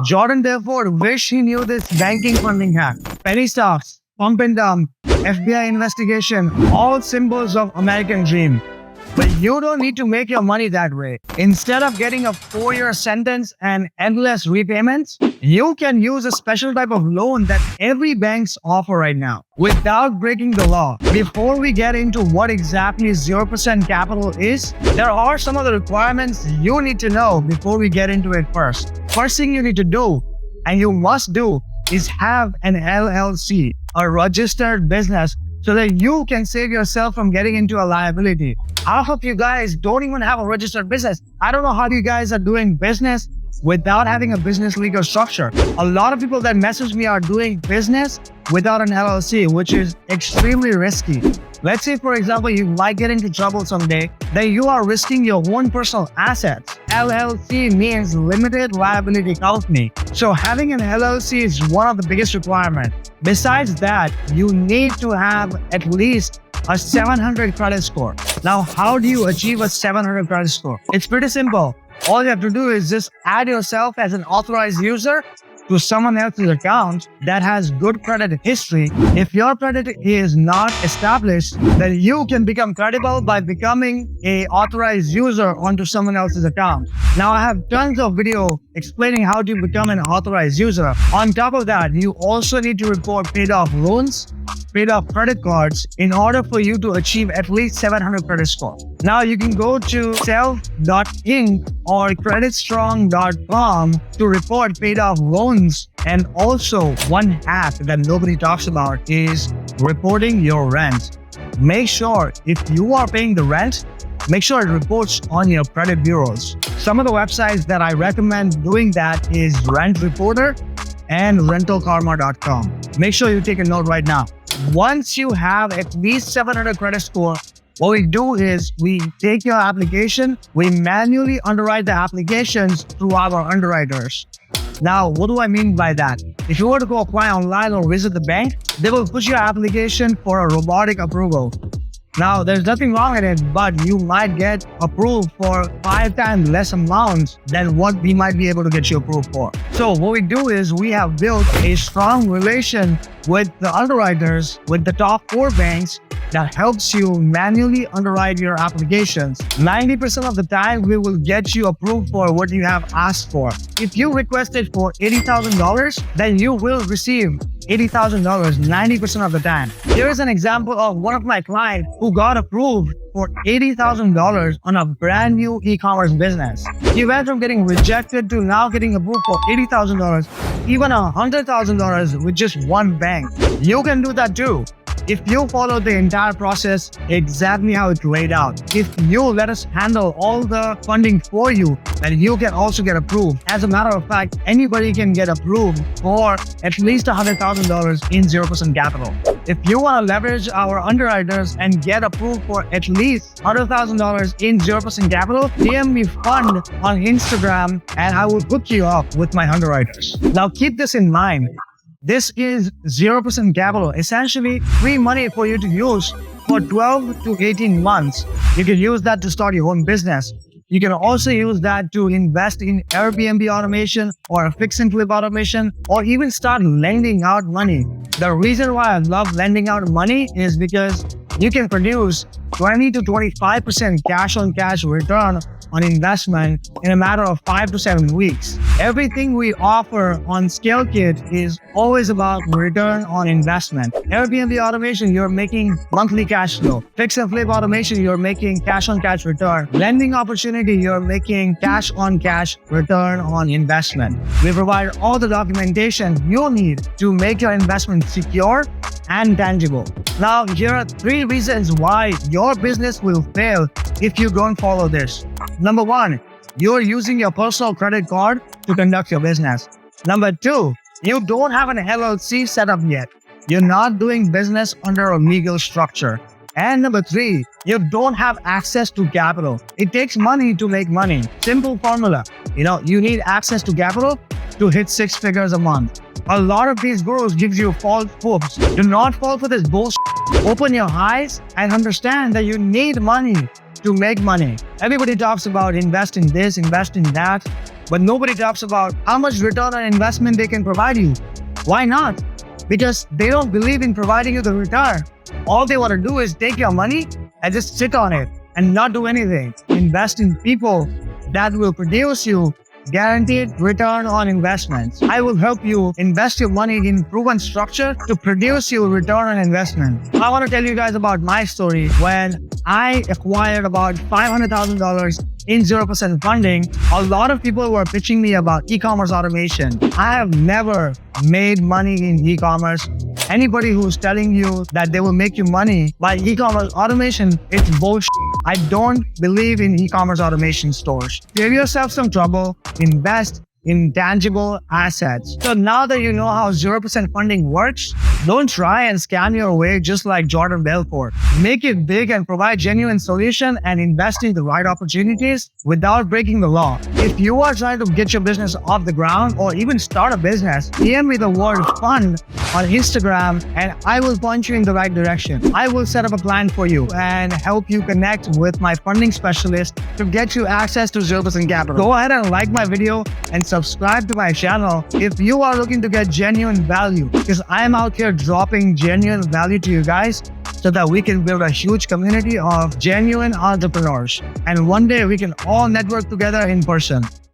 Jordan Belford wished he knew this banking funding hack. Penny stocks, pump and dump, FBI investigation, all symbols of American dream. But you don't need to make your money that way. Instead of getting a 4-year sentence and endless repayments, you can use a special type of loan that every banks offer right now without breaking the law. Before we get into what exactly 0% capital is, there are some of the requirements you need to know before we get into it first. First thing you need to do, and you must do, is have an LLC, a registered business, so that you can save yourself from getting into a liability. Half of you guys don't even have a registered business. I don't know how you guys are doing business without having a business legal structure. A lot of people that message me are doing business without an LLC, which is extremely risky. Let's say, for example, you might get into trouble someday, then you are risking your own personal assets. LLC means limited liability company. So having an LLC is one of the biggest requirements. Besides that, you need to have at least a 700 credit score. Now, how do you achieve a 700 credit score? It's pretty simple. All you have to do is just add yourself as an authorized user to someone else's account that has good credit history. If your credit is not established, then you can become credible by becoming an authorized user onto someone else's account. Now, I have tons of video explaining how to become an authorized user. On top of that, you also need to report paid off loans, paid off credit cards in order for you to achieve at least 700 credit score. Now you can go to self.inc or creditstrong.com to report paid off loans. And also one hack that nobody talks about is reporting your rent. Make sure if you are paying the rent, make sure it reports on your credit bureaus. Some of the websites that I recommend doing that is Rent Reporter and rentalkarma.com. Make sure you take a note right now. Once you have at least 700 credit score, what we do is we take your application, we manually underwrite the applications through our underwriters. Now, what do I mean by that? If you were to go apply online or visit the bank, they will push your application for a robotic approval. Now, there's nothing wrong in it, but you might get approved for 5 times less amount than what we might be able to get you approved for. So what we do is we have built a strong relation with the underwriters, with the top 4 banks that helps you manually underwrite your applications. 90% of the time, we will get you approved for what you have asked for. If you requested for $80,000, then you will receive $80,000 90% of the time. Here is an example of one of my clients who got approved for $80,000 on a brand new e-commerce business. He went from getting rejected to now getting approved for $80,000, even $100,000 with just one bank. You can do that too. If you follow the entire process exactly how it's laid out, if you let us handle all the funding for you, then you can also get approved. As a matter of fact, anybody can get approved for at least $100,000 in 0% capital. If you want to leverage our underwriters and get approved for at least $100,000 in 0% capital, DM me fund on Instagram and I will hook you up with my underwriters. Now keep this in mind. This is 0% capital, essentially free money for you to use for 12 to 18 months. You can use that to start your own business. You can also use that to invest in Airbnb automation or fix and flip automation, or even start lending out money. The reason why I love lending out money is because you can produce 20 to 25% cash on cash return on investment in a matter of 5 to 7 weeks. Everything we offer on ScaleKit is always about return on investment. Airbnb automation, you're making monthly cash flow. Fix and flip automation, you're making cash on cash return. Lending opportunity, you're making cash on cash return on investment. We provide all the documentation you need to make your investment secure and tangible. Now, here are 3 reasons why your business will fail if you don't follow this. Number 1, you're using your personal credit card to conduct your business. Number 2, you don't have an LLC set up yet. You're not doing business under a legal structure. And number 3, you don't have access to capital. It takes money to make money. Simple formula. You need access to capital to hit 6 figures a month. A lot of these gurus gives you false hopes. Do not fall for this bullshit. Open your eyes and understand that you need money to make money. Everybody talks about invest in this, invest in that, but nobody talks about how much return on investment they can provide you. Why not? Because they don't believe in providing you the return. All they want to do is take your money and just sit on it and not do anything. Invest in people that will produce you guaranteed return on investments. I will help you invest your money in proven structure to produce you return on investment. I want to tell you guys about my story when I acquired about $500,000 in 0% funding. A lot of people were pitching me about e-commerce automation. I have never made money in e-commerce. Anybody who's telling you that they will make you money by e-commerce automation, it's bullshit. I don't believe in e-commerce automation stores. Save yourself some trouble, invest in tangible assets. So now that you know how 0% funding works, don't try and scam your way just like Jordan Belford. Make it big and provide genuine solution and invest in the right opportunities without breaking the law. If you are trying to get your business off the ground or even start a business, DM me the word fund on Instagram and I will point you in the right direction. I will set up a plan for you and help you connect with my funding specialist to get you access to 0% capital. Go ahead and like my video and subscribe to my channel if you are looking to get genuine value, because I am out here dropping genuine value to you guys so that we can build a huge community of genuine entrepreneurs. And one day we can all network together in person.